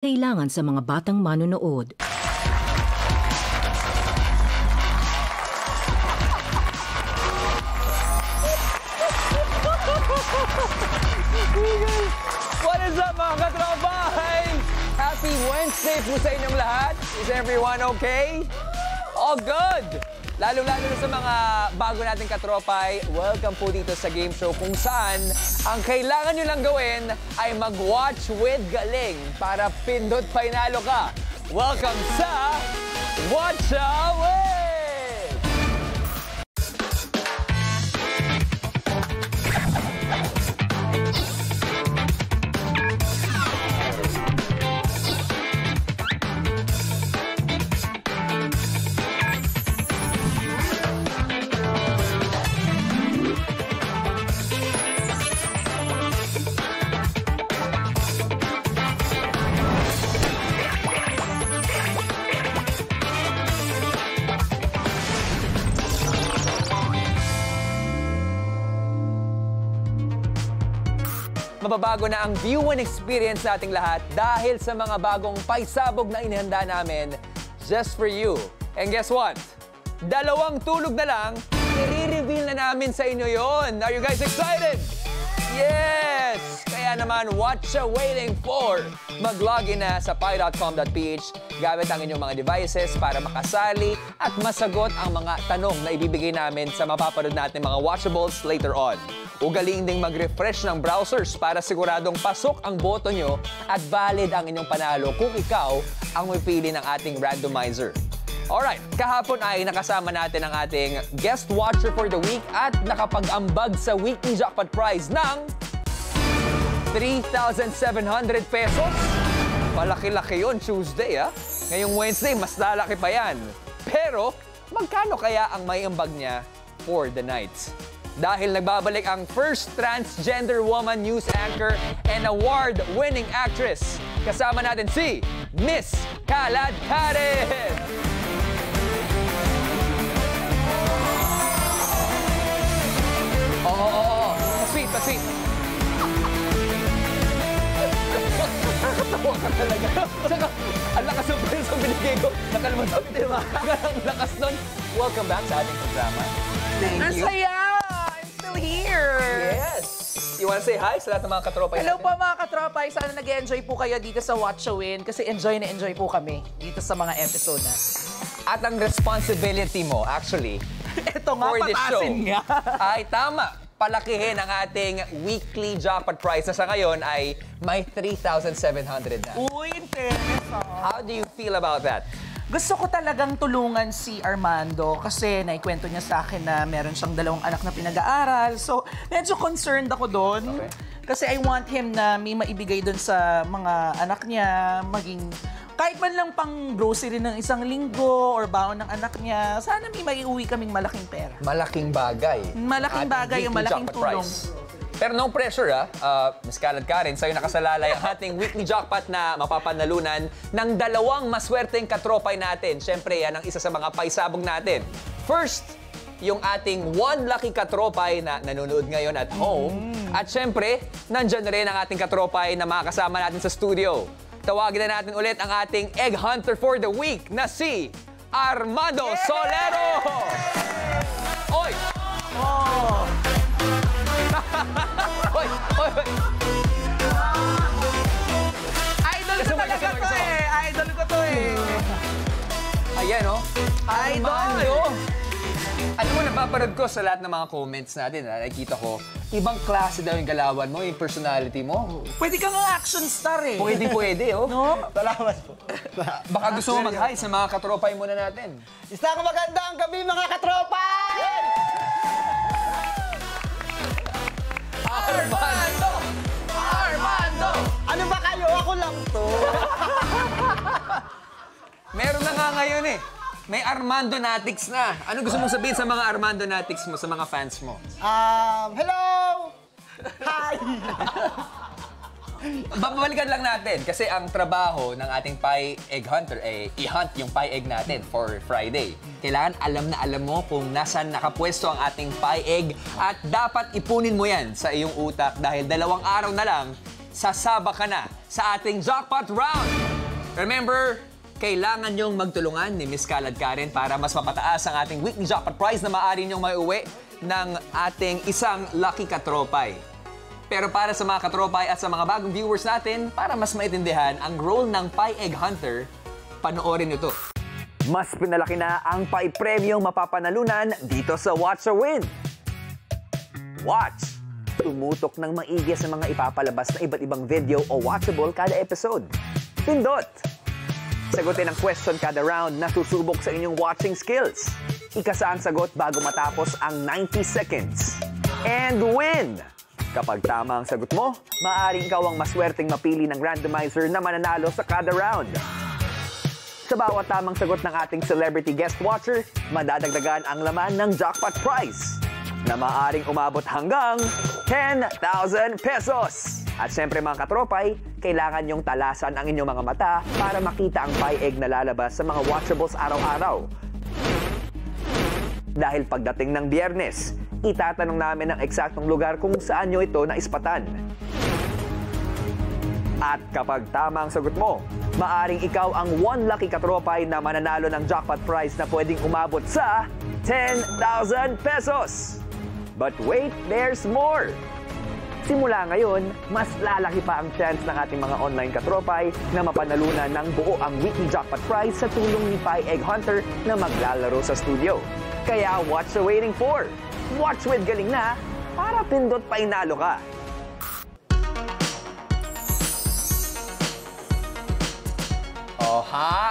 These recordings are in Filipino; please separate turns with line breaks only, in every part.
kailangan sa mga batang manonood.
What is up mga katropa? Happy Wednesday po sa inyong lahat. Is everyone okay? All good! Lalo-lalo na sa mga bago nating katropay, welcome po dito sa game show kung saan ang kailangan nyo lang gawin ay mag-watch with galing para pindot painalo ka. Welcome sa Watch Away! Mababago na ang view and experience nating lahat dahil sa mga bagong paisabog na inihanda namin just for you. And guess what? 2 tulog na lang, i-reveal na namin sa inyo yon. Are you guys excited? Yes! Kaya naman, what you waiting for? Mag-login na sa pi.com.ph gamit ang inyong mga devices para makasali at masagot ang mga tanong na ibibigay namin sa mapapanood natin mga watchables later on. Ugaling ding mag-refresh ng browsers para siguradong pasok ang boto nyo at valid ang inyong panalo kung ikaw ang mapili ng ating randomizer. Alright, kahapon ay nakasama natin ang ating guest watcher for the week at nakapag-ambag sa weekly jackpot prize ng 3,700 pesos. Malaki-laki yun Tuesday, ha? Ngayong Wednesday, mas lalaki pa yan. Pero, magkano kaya ang may ambag niya for the night? Dahil nagbabalik ang first transgender woman news anchor and award-winning actress. Kasama natin si Miss Kalad Karen! Oo. Pasweet. Nakakatawa ka talaga. Saka, ang lakas ng presyo binigay ko. Nakalimutan ko din ang lakas nun. Welcome back sa ating programa. Thank you.
Masaya! Here.
Yes! You wanna say hi sa lahat ng mga katropa natin?
Hello po mga katropa. Sana nag-enjoy po kayo dito sa Watch a Win kasi enjoy po kami dito sa mga episode na.
At ang responsibility mo, actually,
ito nga,
for this show,
nga.
ay tama. Palakihin ang ating weekly jackpot prize na sa ngayon ay may 3,700 na.
Uy, interest.
How do you feel about that?
Gusto ko talagang tulungan si Armando kasi naikwento niya sa akin na meron siyang 2 anak na pinag-aaral. So, medyo concerned ako doon.
Okay.
Kasi I want him na may maibigay doon sa mga anak niya, maging kahit man lang pang grocery ng 1 linggo or baon ng anak niya, sana may maiuwi kaming malaking pera.
Malaking bagay.
Malaking bagay, yung malaking tulong.
Pero no pressure, Ms. Kalad Karen, sa'yo nakasalalay ang ating weekly jackpot na mapapanalunan ng 2 maswerteng katropay natin. Siyempre, yan ang isa sa mga paisabog natin. First, yung ating 1 lucky katropay na nanonood ngayon at home. At siyempre, nandyan rin ang ating katropay na makakasama natin sa studio. Tawagin na natin ulit ang ating egg hunter for the week na si Armando Solero! Oy!
Oh!
Hoy!
Idol ko talaga to eh! Idol ko to eh!
Ayan, oh.
Idol!
Alam mo, napapanood ko sa lahat ng mga comments natin, nakikita ko, ibang klase daw yung galawan mo, yung personality mo.
Pwede kang action star eh!
Pwede, oh.
No?
Salamat po.
Baka gusto mo mag-hi sa mga katropay muna natin.
Isang magandang gabi mga katropa!
Armando!
Armando!
Ano ba kayo? Ako lang to.
Meron na nga ngayon eh. May Armando Natics na. Ano gusto mong sabihin sa mga Armando Natics mo, sa mga fans mo?
Hello! Hi!
Babalikan lang natin kasi ang trabaho ng ating Pie Egg Hunter ay i-hunt yung pie egg natin for Friday. Kailangan alam na alam mo kung nasaan nakapwesto ang ating pie egg at dapat ipunin mo yan sa iyong utak dahil 2 araw na lang, sasaba ka na sa ating jackpot round. Remember, kailangan nyong magtulungan ni Miss Kalad Karen para mas mapataas ang ating weekly jackpot prize na maaari nyong maiuwi ng ating isang lucky katropay. Pero para sa mga katropay at sa mga bagong viewers natin, para mas maintindihan ang role ng Pie Egg Hunter, panoorin ito. Mas pinalaki na ang pie premyong mapapanalunan dito sa Watch or Win. Watch! Tumutok ng maigi sa mga ipapalabas na iba't ibang video o watchable kada episode. Pindot! Sagutin ang question kada round na susubok sa inyong watching skills. Ikasa ang sagot bago matapos ang 90 seconds. And win! Kapag tama ang sagot mo, maaaring ikaw ang maswerteng mapili ng randomizer na mananalo sa kada round. Sa bawat tamang sagot ng ating celebrity guest watcher, madadagdagan ang laman ng jackpot prize na maaaring umabot hanggang 10,000 pesos. At syempre mga katropay, kailangan nyong talasan ang inyong mga mata para makita ang pie egg na lalabas sa mga watchables araw-araw. Dahil pagdating ng Biyernes, itatanong namin ang eksaktong lugar kung saan nyo ito naispatan. At kapag tama ang sagot mo, maaring ikaw ang one lucky katropay na mananalo ng jackpot prize na pwedeng umabot sa 10,000 pesos. But wait, there's more! Simula ngayon, mas lalaki pa ang chance ng ating mga online katropay na mapanalunan ng buo ang weekly jackpot prize sa tulong ni Pie Egg Hunter na maglalaro sa studio. Kaya what's the waiting for? Watch with galing na para pindot pa inalo ka.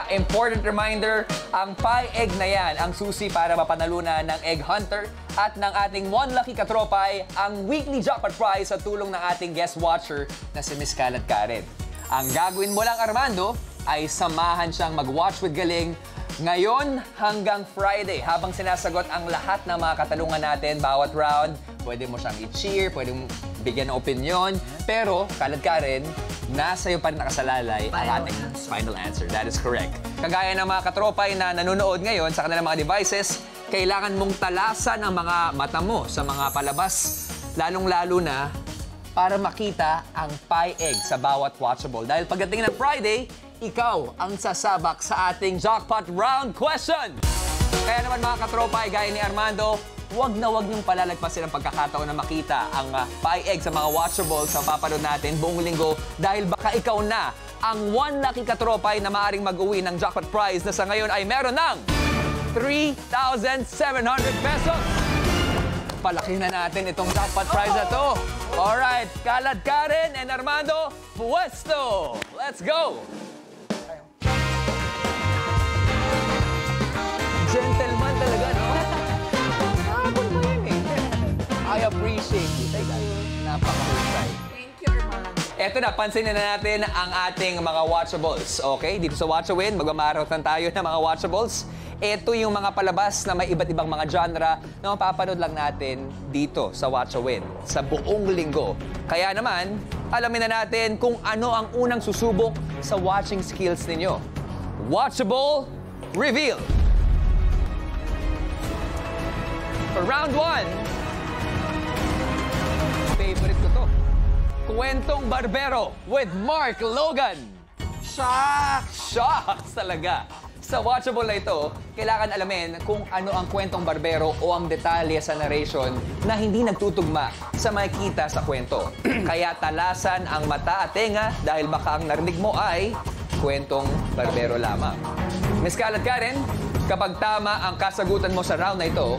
Important reminder, ang Pie Egg na yan ang susi para mapanalunan ng Egg Hunter at ng ating one lucky katropay ang weekly jackpot prize sa tulong ng ating guest watcher na si Miss Kalad Karen. Ang gagawin mo lang, Armando, ay samahan siyang mag-watch with galing ngayon hanggang Friday habang sinasagot ang lahat ng mga katanungan natin bawat round. Pwede mo siyang i-cheer, pwede mo bigyan ng opinion, pero Kalad Karen, nasa iyo pa rin nakasalalay ang ating final answer. That is correct. Kagaya ng mga katropay na nanonood ngayon sa kanilang mga devices, kailangan mong talasan ang mga mata mo sa mga palabas, lalong-lalo na para makita ang pie egg sa bawat watchable. Dahil pagdating ng Friday, ikaw ang sasabak sa ating jackpot round question. Kaya naman mga katropay, gaya ni Armando, wag niyong palalagpasin ang pagkakataon na makita ang pie egg sa mga watchables sa papanood natin buong linggo dahil baka ikaw na ang one lucky katropay na maaaring mag-uwi ng jackpot prize na sa ngayon ay meron ng 3,700 pesos. Palaki na natin itong jackpot prize na to. Alright, Kalad Karen and Armando, puesto! Let's go! Gentleman talaga, no? I appreciate you. Thank you. Napakahusay.
Thank you, Armando.
Eto na, pansinin na natin ang ating mga watchables. Okay? Dito sa Watch a Win, magmamarathon tayo ng mga watchables. Ito yung mga palabas na may iba't ibang mga genre na mapapanood lang natin dito sa Watch a Win sa buong linggo. Kaya naman, alamin na natin kung ano ang unang susubok sa watching skills ninyo. Watchable Reveal! For round 1, favorite ko to. Kwentong Barbero with Mark Logan. Shocks talaga. Sa watchable na ito, kailangan alamin kung ano ang kwentong barbero o ang detalye sa narration na hindi nagtutugma sa makikita sa kwento. Kaya talasan ang mata at tenga dahil baka ang narinig mo ay kwentong barbero lamang. Miss Kalad Karen, kapag tama ang kasagutan mo sa round na ito,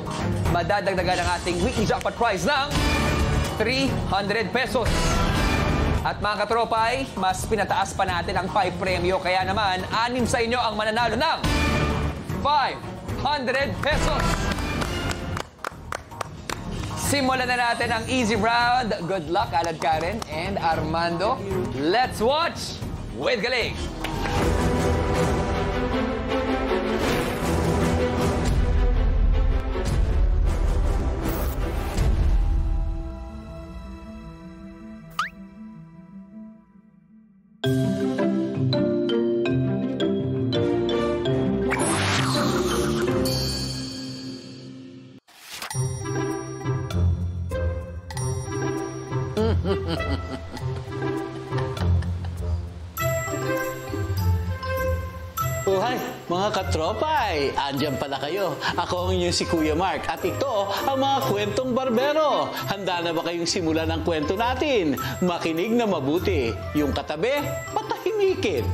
madadagdagan ang ating weekly jackpot prize ng 300 pesos. At mga katropay, mas pinataas pa natin ang 5 premyo. Kaya naman, 6 sa inyo ang mananalo ng 500 pesos. Simulan na natin ang easy round. Good luck, Kalad Karen and Armando. Let's watch with galing.
Hi, mga katropay! Andiyan pala kayo. Ako ang inyong si Kuya Mark at ito ang mga kwentong barbero. Handa na ba kayong simulan ang kwento natin? Makinig na mabuti. Yung katabi, patahimikin.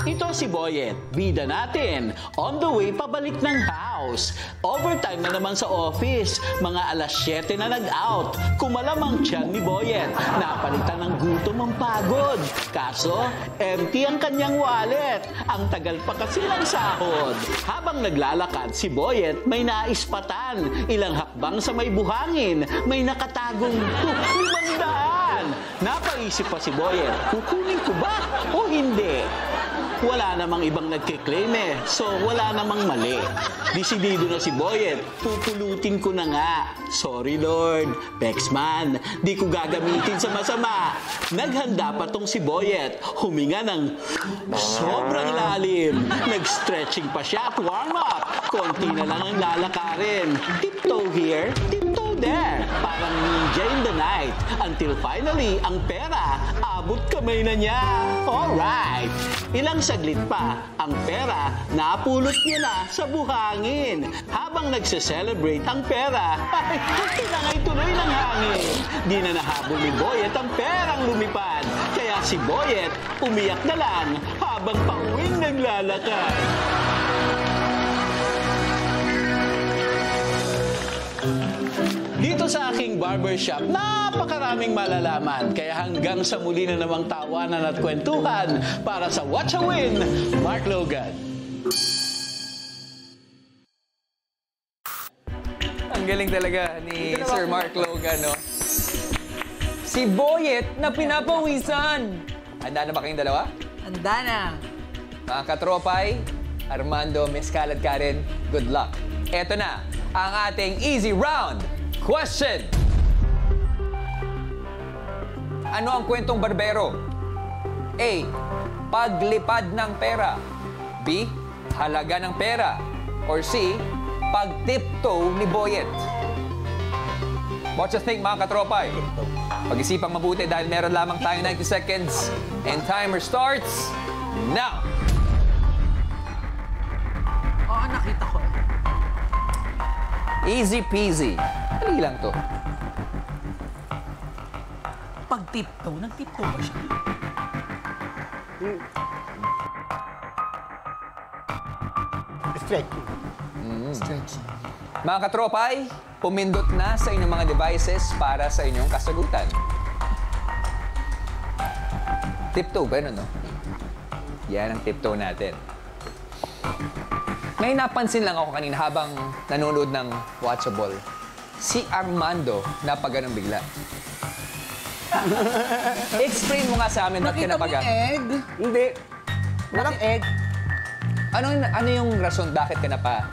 Ito si Boyet, bida natin. On the way pabalik ng house. Overtime na naman sa office. Mga alas 7 na nag-out. Kumalamang tiyan ni Boyet. Napalitan ng gutom ang pagod. Kaso, empty ang kanyang wallet. Ang tagal pa kasi ng sahod. Habang naglalakad si Boyet, may naispatan. Ilang hakbang sa may buhangin. May nakatagong 500. Napaisip pa si Boyet, kukunin ko ba o hindi? Wala namang ibang nagkiklaim so wala namang mali. Desidido na si Boyet, pupulutin ko na nga. Sorry Lord, Pexman, di ko gagamitin sa masama. Naghanda pa tong si Boyet, huminga ng sobrang lalim. Nag-stretching pa siya at warm up. Konti na lang ang lalakarin. Tiptoe here, tiptoe there. Parang ninja in the night. Until finally, ang pera, abot kamay na niya. Alright. Ilang saglit pa, ang pera napulot niya na sa buhangin. Habang nagse-celebrate ang pera, ay tinangay tuloy ng hangin. Di na nahabol ni Boyet ang perang lumipad. Kaya si Boyet umiyak na lang habang pauwing naglalakad. Dito sa aking barbershop, napakaraming malalaman. Kaya hanggang sa muli na namang tawanan at kwentuhan para sa Watch a Win, Mark Logan.
Ang galing talaga ni Sir Mark Logan, no? Si Boyet na pinapawisan. Handa na ba kayong dalawa?
Handa na.
Mga katropay, Armando, Mezcal at Karen, good luck. Eto na ang ating easy round question. Ano ang kwentong barbero? A. Paglipad ng pera. B. Halaga ng pera. Or C. Pag-tiptoe ni Boyet. What you think, mga katropay? Pag-isipang mabuti dahil meron lamang tayo 90 seconds and timer starts now.
Oo, nakita ko.
Easy peasy. Dali lang to.
Pag-tiptoe, nag-tiptoe ba siya?
Stretching.
Stretching.
Mga katropay, pumindot na sa inyong mga devices para sa inyong kasagutan. Tiptoe ba yun, no? Yan ang tiptoe natin. May napansin lang ako kanina habang nanonood ng Watchable. Si Armando napaganon bigla. Explain mo nga sa amin ba't ka napaga.
egg?
Hindi.
Walang egg.
Ano yung rason bakit ka napa?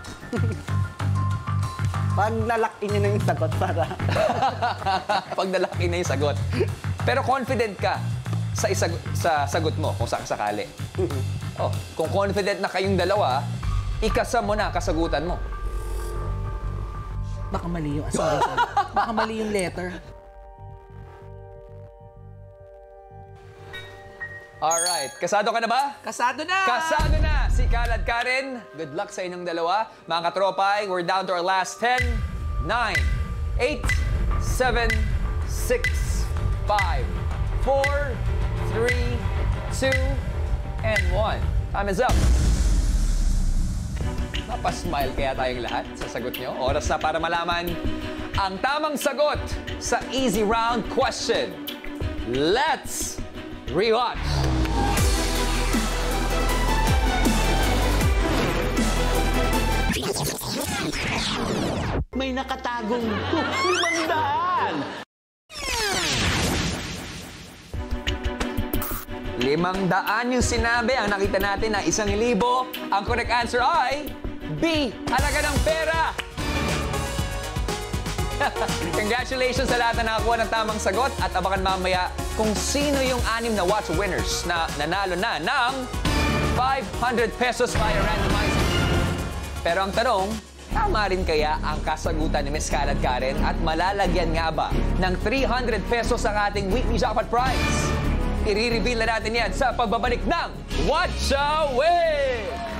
Pag nalaki niyo na yung sagot para...
Pag nalaki na yung sagot. Pero confident ka sa sagot mo kung sakali. Oh, kung confident na kayong dalawa, ikasa mo na kasagutan mo.
Baka mali yung... Sorry. Baka mali yung letter.
Alright, kasado ka na ba?
Kasado na!
Kasado na si Kal at Karen. Good luck sa inyong dalawa. Mga katropay, we're down to our last 10, 9, 8, 7, 6, 5, 4, 3, 2, and 1. Time is up. Napasmile kaya tayong lahat sa sagot nyo. Oras na para malaman ang tamang sagot sa easy round question. Let's rewatch.
May nakatagong 500!
500 yung sinabi. Ang nakita natin na 1,000. Ang correct answer ay B. Halaga ng pera. Congratulations sa lahat na nakakuha ng tamang sagot at abangan mamaya kung sino yung 6 na watch winners na nanalo na ng 500 pesos via randomizer. Pero ang tanong, tama rin kaya ang kasagutan ni Ms. Kal at Karen at malalagyan nga ba ng 300 pesos ang ating weekly jackpot prize? I-reveal na natin yan sa pagbabalik ng Watcha Win!